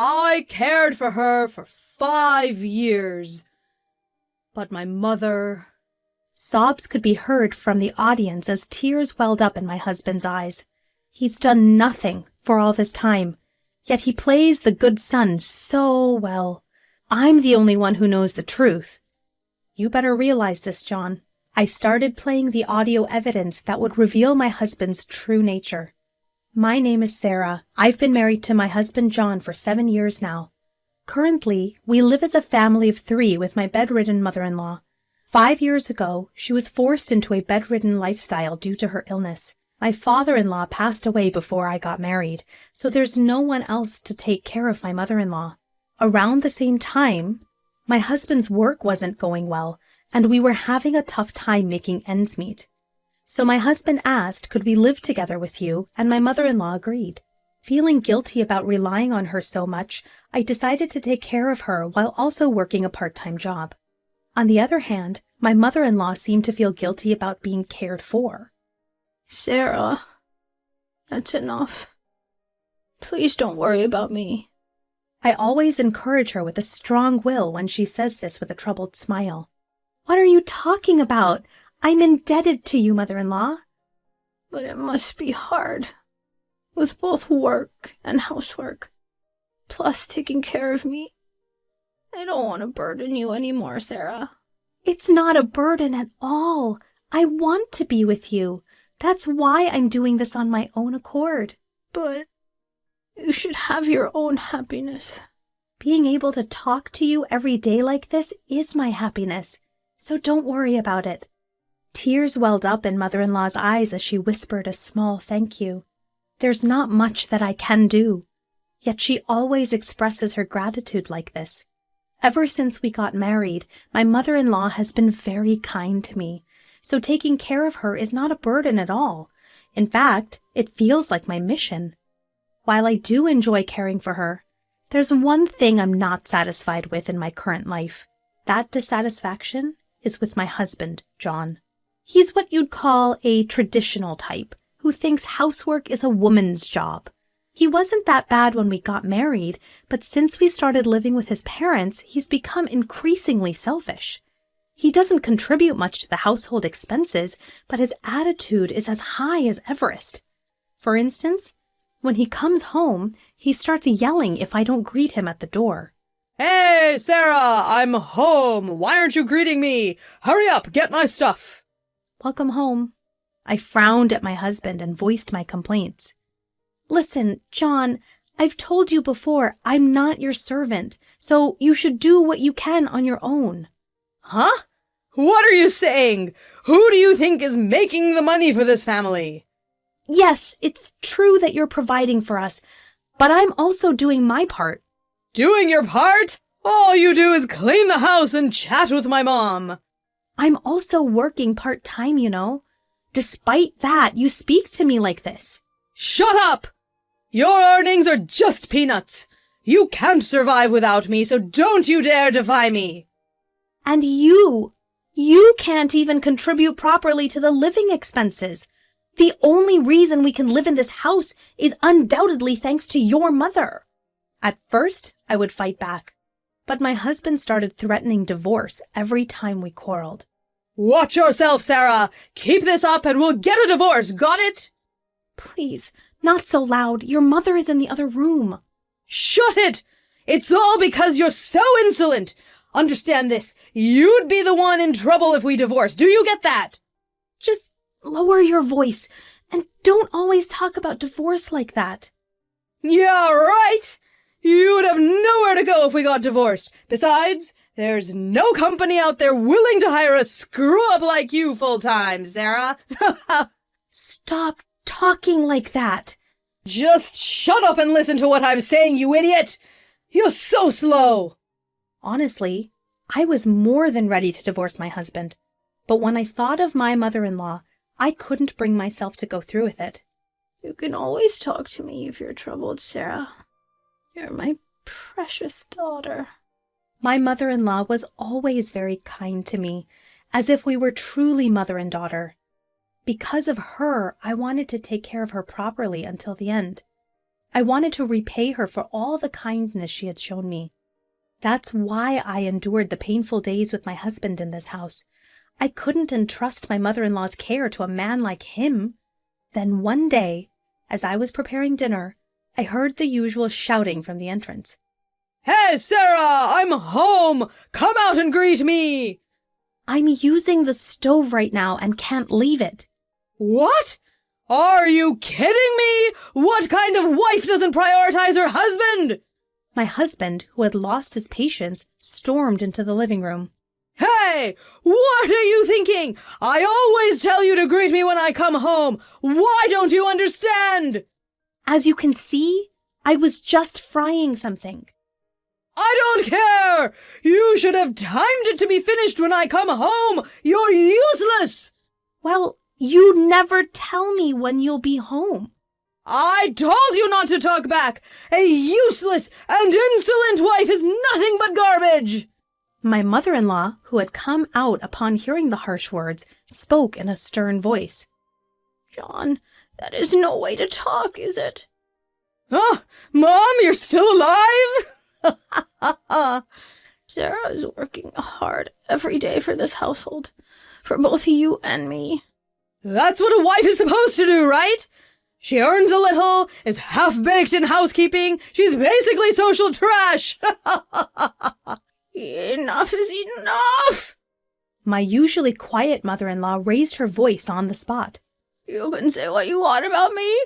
I cared for her for 5 years. But my mother... Sobs could be heard from the audience as tears welled up in my husband's eyes. He's done nothing for all this time, yet he plays the good son so well. I'm the only one who knows the truth. You better realize this, John. I started playing the audio evidence that would reveal my husband's true nature. My name is Sarah. I've been married to my husband John for 7 years now. Currently, we live as a family of 3 with my bedridden mother-in-law. 5 years ago, she was forced into a bedridden lifestyle due to her illness. My father-in-law passed away before I got married, so there's no one else to take care of my mother-in-law. Around the same time, my husband's work wasn't going well, and we were having a tough time making ends meet. So my husband asked, could we live together with you, and my mother-in-law agreed. Feeling guilty about relying on her so much, I decided to take care of her while also working a part-time job. On the other hand, my mother-in-law seemed to feel guilty about being cared for. Sarah, that's enough. Please don't worry about me. I always encourage her with a strong will when she says this with a troubled smile. What are you talking about? I'm indebted to you, mother-in-law. But it must be hard, with both work and housework, plus taking care of me. I don't want to burden you anymore, Sarah. It's not a burden at all. I want to be with you. That's why I'm doing this on my own accord. But you should have your own happiness. Being able to talk to you every day like this is my happiness, so don't worry about it. Tears welled up in mother-in-law's eyes as she whispered a small thank you. There's not much that I can do, yet she always expresses her gratitude like this. Ever since we got married, my mother-in-law has been very kind to me, so taking care of her is not a burden at all. In fact, it feels like my mission. While I do enjoy caring for her, there's one thing I'm not satisfied with in my current life. That dissatisfaction is with my husband, John. He's what you'd call a traditional type, who thinks housework is a woman's job. He wasn't that bad when we got married, but since we started living with his parents, he's become increasingly selfish. He doesn't contribute much to the household expenses, but his attitude is as high as Everest. For instance, when he comes home, he starts yelling if I don't greet him at the door. Hey, Sarah, I'm home. Why aren't you greeting me? Hurry up, get my stuff. Welcome home. I frowned at my husband and voiced my complaints. Listen, John, I've told you before, I'm not your servant, so you should do what you can on your own. Huh? What are you saying? Who do you think is making the money for this family? Yes, it's true that you're providing for us, but I'm also doing my part. Doing your part? All you do is clean the house and chat with my mom. I'm also working part-time, you know. Despite that, you speak to me like this. Shut up! Your earnings are just peanuts. You can't survive without me, so don't you dare defy me. And you can't even contribute properly to the living expenses. The only reason we can live in this house is undoubtedly thanks to your mother. At first, I would fight back, but my husband started threatening divorce every time we quarreled. Watch yourself, Sarah. Keep this up and we'll get a divorce, got it? Please, not so loud. Your mother is in the other room. Shut it! It's all because you're so insolent. Understand this. You'd be the one in trouble if we divorced. Do you get that? Just lower your voice and don't always talk about divorce like that. Yeah, right. You'd have nowhere to go if we got divorced. Besides, there's no company out there willing to hire a screw-up like you full-time, Sarah. Stop talking like that. Just shut up and listen to what I'm saying, you idiot. You're so slow. Honestly, I was more than ready to divorce my husband. But when I thought of my mother-in-law, I couldn't bring myself to go through with it. You can always talk to me if you're troubled, Sarah. You're my precious daughter. My mother-in-law was always very kind to me, as if we were truly mother and daughter. Because of her, I wanted to take care of her properly until the end. I wanted to repay her for all the kindness she had shown me. That's why I endured the painful days with my husband in this house. I couldn't entrust my mother-in-law's care to a man like him. Then one day, as I was preparing dinner, I heard the usual shouting from the entrance. Hey, Sarah, I'm home! Come out and greet me! I'm using the stove right now and can't leave it. What? Are you kidding me? What kind of wife doesn't prioritize her husband? My husband, who had lost his patience, stormed into the living room. Hey, what are you thinking? I always tell you to greet me when I come home. Why don't you understand? As you can see, I was just frying something. I don't care! You should have timed it to be finished when I come home! You're useless! Well, you never tell me when you'll be home. I told you not to talk back! A useless and insolent wife is nothing but garbage! My mother-in-law, who had come out upon hearing the harsh words, spoke in a stern voice. John, that is no way to talk, is it? Huh? Mom, you're still alive? Sarah is working hard every day for this household, for both you and me. That's what a wife is supposed to do, right? She earns a little, is half-baked in housekeeping. She's basically social trash. Enough is enough! My usually quiet mother-in-law raised her voice on the spot. You can say what you want about me.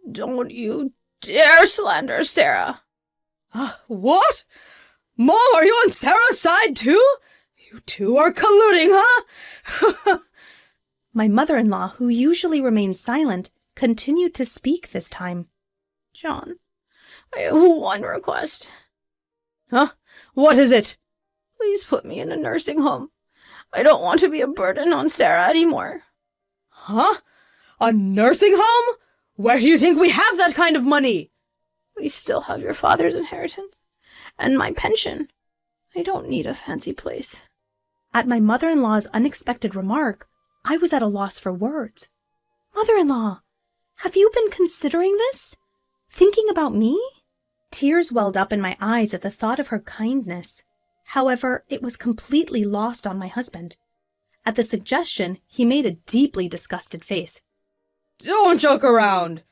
Don't you dare slander Sarah. What? Mom, are you on Sarah's side too? You two are colluding, huh? My mother-in-law, who usually remains silent, continued to speak this time. John, I have one request. Huh? What is it? Please put me in a nursing home. I don't want to be a burden on Sarah anymore. Huh? A nursing home? Where do you think we have that kind of money? We still have your father's inheritance and my pension. I don't need a fancy place. At my mother-in-law's unexpected remark, I was at a loss for words. Mother-in-law, have you been considering this? Thinking about me? Tears welled up in my eyes at the thought of her kindness. However, it was completely lost on my husband. At the suggestion, he made a deeply disgusted face. Don't joke around.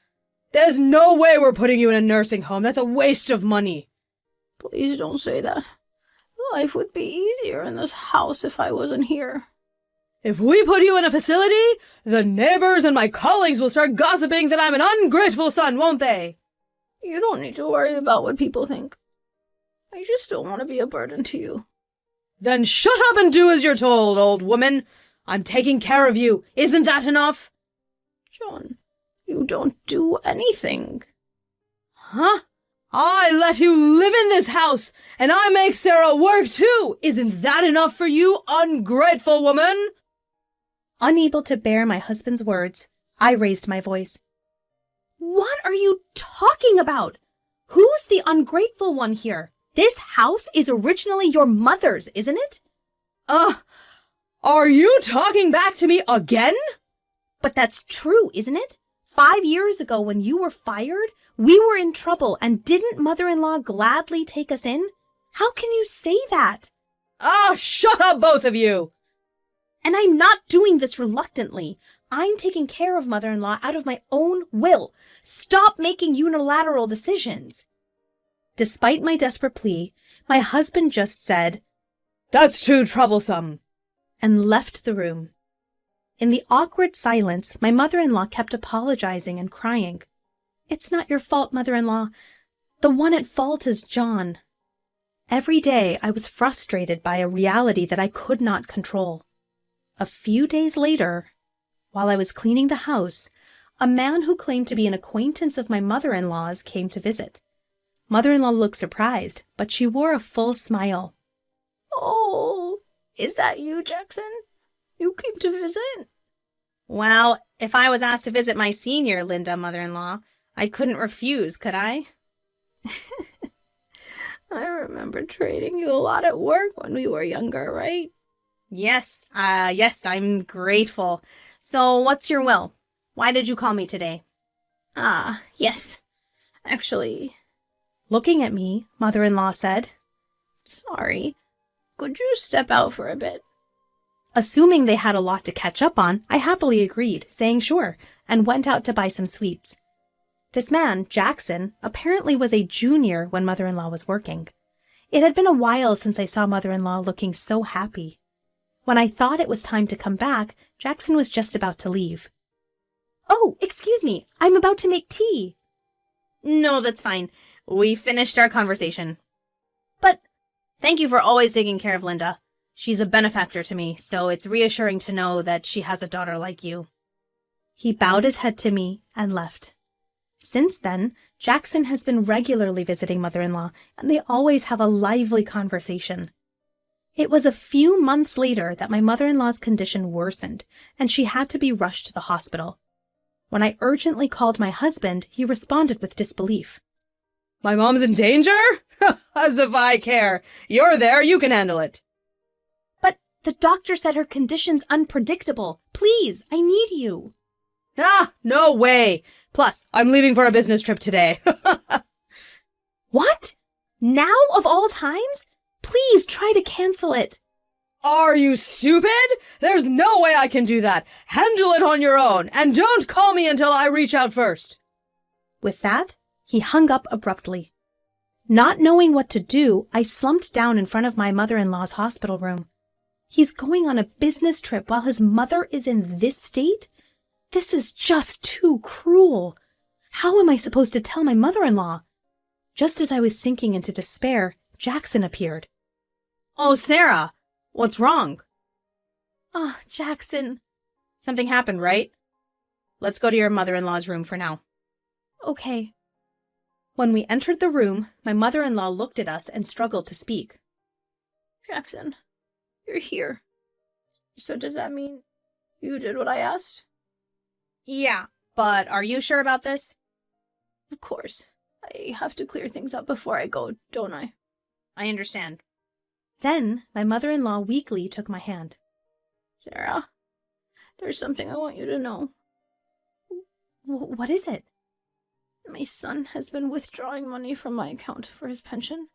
There's no way we're putting you in a nursing home. That's a waste of money. Please don't say that. Life would be easier in this house if I wasn't here. If we put you in a facility, the neighbors and my colleagues will start gossiping that I'm an ungrateful son, won't they? You don't need to worry about what people think. I just don't want to be a burden to you. Then shut up and do as you're told, old woman. I'm taking care of you. Isn't that enough? John, you don't do anything. Huh? I let you live in this house, and I make Sarah work too. Isn't that enough for you, ungrateful woman? Unable to bear my husband's words, I raised my voice. What are you talking about? Who's the ungrateful one here? This house is originally your mother's, isn't it? Are you talking back to me again? But that's true, isn't it? 5 years ago when you were fired, we were in trouble and didn't mother-in-law gladly take us in? How can you say that? Shut up, both of you! And I'm not doing this reluctantly. I'm taking care of mother-in-law out of my own will. Stop making unilateral decisions. Despite my desperate plea, my husband just said, That's too troublesome, and left the room. In the awkward silence, my mother-in-law kept apologizing and crying. It's not your fault, mother-in-law. The one at fault is John. Every day I was frustrated by a reality that I could not control. A few days later, while I was cleaning the house, a man who claimed to be an acquaintance of my mother-in-law's came to visit. Mother-in-law looked surprised, but she wore a full smile. Oh, is that you, Jackson? You came to visit? Well, if I was asked to visit my senior, Linda, mother-in-law, I couldn't refuse, could I? I remember trading you a lot at work when we were younger, right? Yes, I'm grateful. So what's your will? Why did you call me today? Yes. Actually, Looking at me, mother-in-law said. sorry. Could you step out for a bit? Assuming they had a lot to catch up on, I happily agreed, saying sure, and went out to buy some sweets. This man, Jackson, apparently was a junior when mother-in-law was working. It had been a while since I saw mother-in-law looking so happy. When I thought it was time to come back, Jackson was just about to leave. "Oh, excuse me, I'm about to make tea." "No, that's fine. We finished our conversation. But thank you for always taking care of Linda. She's a benefactor to me, so it's reassuring to know that she has a daughter like you." He bowed his head to me and left. Since then, Jackson has been regularly visiting mother-in-law, and they always have a lively conversation. It was a few months later that my mother-in-law's condition worsened, and she had to be rushed to the hospital. When I urgently called my husband, he responded with disbelief. My mom's in danger? As if I care. You're there, you can handle it. "But the doctor said her condition's unpredictable. Please, I need you." Ah, no way. Plus, I'm leaving for a business trip today. "What? Now of all times? Please try to cancel it." Are you stupid? There's no way I can do that. Handle it on your own, and don't call me until I reach out first. With that, he hung up abruptly. Not knowing what to do, I slumped down in front of my mother-in-law's hospital room. He's going on a business trip while his mother is in this state? This is just too cruel. How am I supposed to tell my mother-in-law? Just as I was sinking into despair, Jackson appeared. Oh, Sarah, what's wrong? "Ah, Jackson." Something happened, right? Let's go to your mother-in-law's room for now. "Okay." When we entered the room, my mother-in-law looked at us and struggled to speak. Jackson, you're here. So does that mean you did what I asked? "Yeah, but are you sure about this?" Of course. I have to clear things up before I go, don't I? "I understand." Then my mother-in-law weakly took my hand. Sarah, there's something I want you to know. What is it?" My son has been withdrawing money from my account for his pension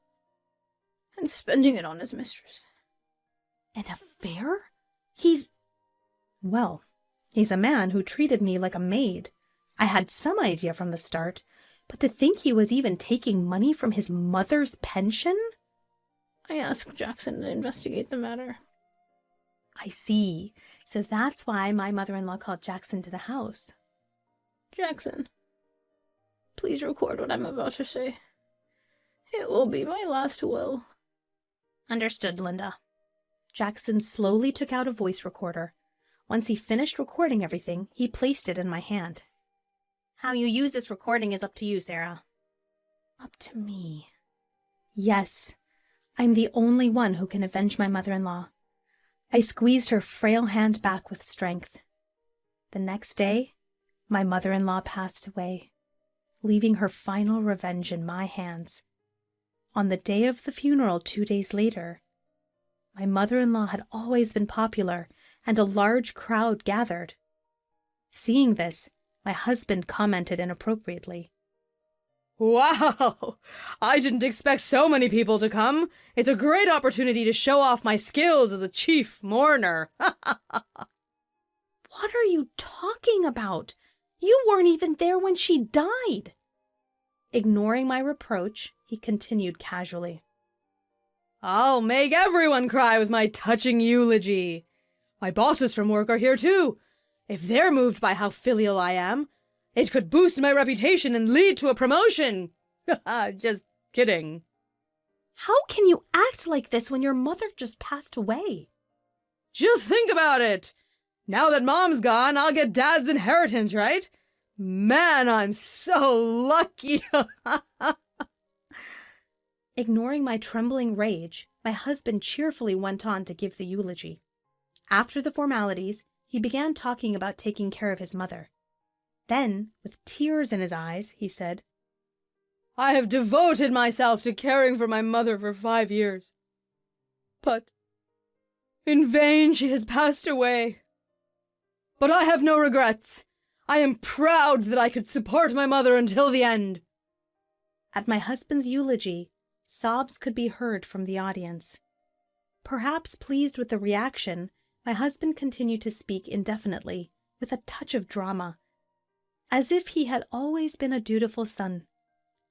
and spending it on his mistress. "An affair? Well, he's a man who treated me like a maid. I had some idea from the start, but to think he was even taking money from his mother's pension? I asked Jackson to investigate the matter. I see. So that's why my mother-in-law called Jackson to the house. Jackson, please record what I'm about to say. It will be my last will. Understood, Linda. Jackson slowly took out a voice recorder. Once he finished recording everything, he placed it in my hand. How you use this recording is up to you, Sarah. Up to me? Yes. I'm the only one who can avenge my mother-in-law. I squeezed her frail hand back with strength. The next day, my mother-in-law passed away, leaving her final revenge in my hands. On the day of the funeral 2 days later, my mother-in-law had always been popular, and a large crowd gathered. Seeing this, my husband commented inappropriately. Wow! I didn't expect so many people to come. It's a great opportunity to show off my skills as a chief mourner. What are you talking about? You weren't even there when she died. Ignoring my reproach, he continued casually. I'll make everyone cry with my touching eulogy. My bosses from work are here too. If they're moved by how filial I am, it could boost my reputation and lead to a promotion. Just kidding. How can you act like this when your mother just passed away? Just think about it. Now that Mom's gone, I'll get Dad's inheritance, right? Man, I'm so lucky. Ignoring my trembling rage, my husband cheerfully went on to give the eulogy. After the formalities, he began talking about taking care of his mother. Then, with tears in his eyes, he said, I have devoted myself to caring for my mother for 5 years. But in vain she has passed away. But I have no regrets. I am proud that I could support my mother until the end. At my husband's eulogy, sobs could be heard from the audience. Perhaps pleased with the reaction, my husband continued to speak indefinitely, with a touch of drama, as if he had always been a dutiful son.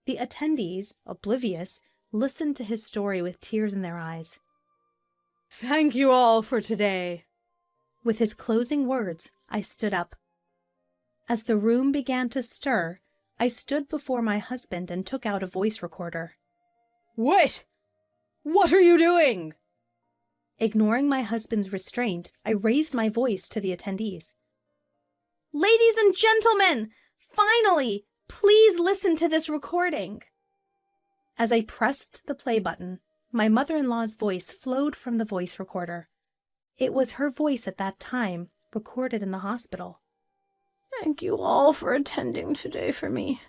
The attendees, oblivious, listened to his story with tears in their eyes. Thank you all for today. With his closing words, I stood up. As the room began to stir, I stood before my husband and took out a voice recorder. Wait! What are you doing? Ignoring my husband's restraint, I raised my voice to the attendees. Ladies and gentlemen, finally, please listen to this recording. As I pressed the play button, my mother-in-law's voice flowed from the voice recorder. It was her voice at that time, recorded in the hospital. Thank you all for attending today for me.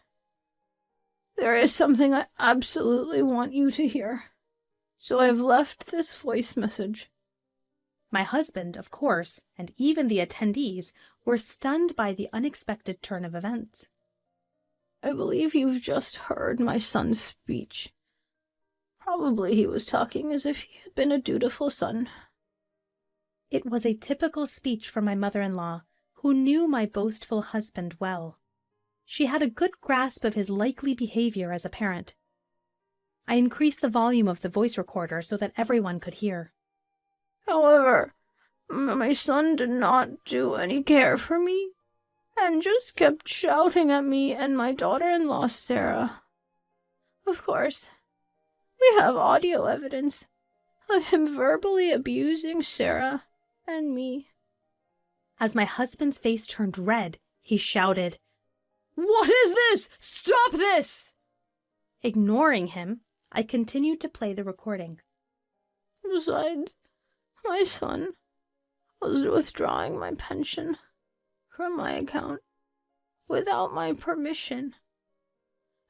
There is something I absolutely want you to hear, so I've left this voice message. My husband, of course, and even the attendees were stunned by the unexpected turn of events. I believe you've just heard my son's speech. Probably he was talking as if he had been a dutiful son. It was a typical speech from my mother-in-law, who knew my boastful husband well. She had a good grasp of his likely behavior as a parent. I increased the volume of the voice recorder so that everyone could hear. However, my son did not do any care for me, and just kept shouting at me and my daughter-in-law, Sarah. Of course, we have audio evidence of him verbally abusing Sarah and me. As my husband's face turned red, he shouted, What is this? Stop this! Ignoring him, I continued to play the recording. Besides, my son was withdrawing my pension from my account without my permission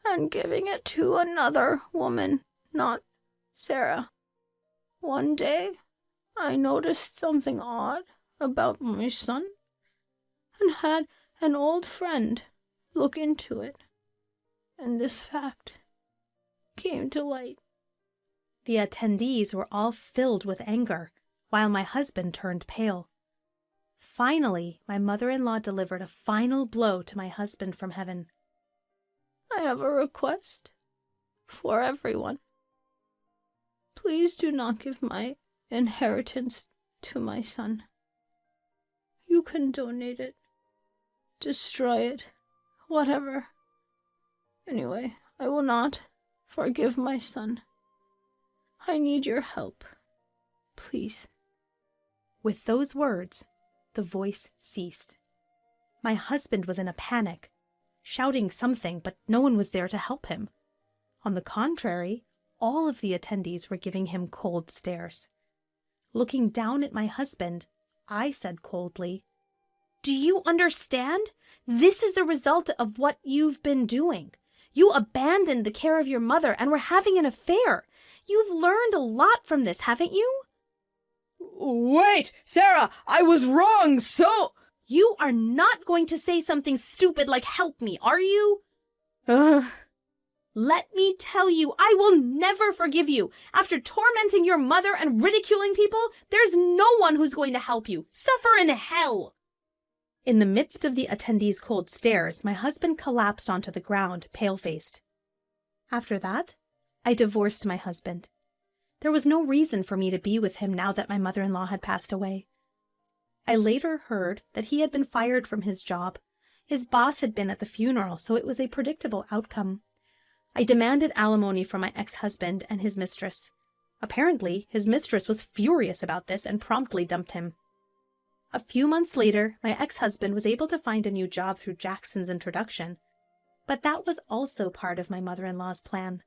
and giving it to another woman, not Sarah. One day, I noticed something odd about my son and had an old friend look into it, and this fact came to light. The attendees were all filled with anger, while my husband turned pale. Finally, my mother-in-law delivered a final blow to my husband from heaven. I have a request for everyone. Please do not give my inheritance to my son. You can donate it, destroy it, whatever. Anyway, I will not forgive my son. I need your help. Please. With those words, the voice ceased. My husband was in a panic, shouting something, but no one was there to help him. On the contrary, all of the attendees were giving him cold stares. Looking down at my husband, I said coldly, "Do you understand? This is the result of what you've been doing. You abandoned the care of your mother and were having an affair. You've learned a lot from this, haven't you?" Wait, Sarah, I was wrong, so... You are not going to say something stupid like help me, are you? Let me tell you, I will never forgive you. After tormenting your mother and ridiculing people, there's no one who's going to help you. Suffer in hell. In the midst of the attendees' cold stares, my husband collapsed onto the ground, pale-faced. After that, I divorced my husband. There was no reason for me to be with him now that my mother-in-law had passed away. I later heard that he had been fired from his job. His boss had been at the funeral, so it was a predictable outcome. I demanded alimony from my ex-husband and his mistress. Apparently, his mistress was furious about this and promptly dumped him. A few months later, my ex-husband was able to find a new job through Jackson's introduction, but that was also part of my mother-in-law's plan.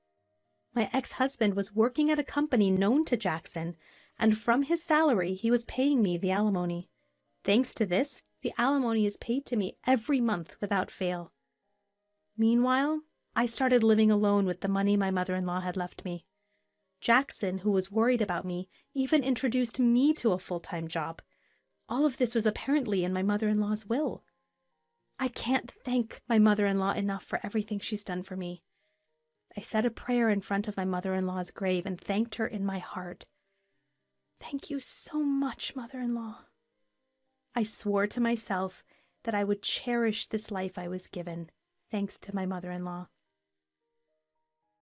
My ex-husband was working at a company known to Jackson, and from his salary he was paying me the alimony. Thanks to this, the alimony is paid to me every month without fail. Meanwhile, I started living alone with the money my mother-in-law had left me. Jackson, who was worried about me, even introduced me to a full-time job. All of this was apparently in my mother-in-law's will. I can't thank my mother-in-law enough for everything she's done for me. I said a prayer in front of my mother-in-law's grave and thanked her in my heart. Thank you so much, mother-in-law. I swore to myself that I would cherish this life I was given, thanks to my mother-in-law.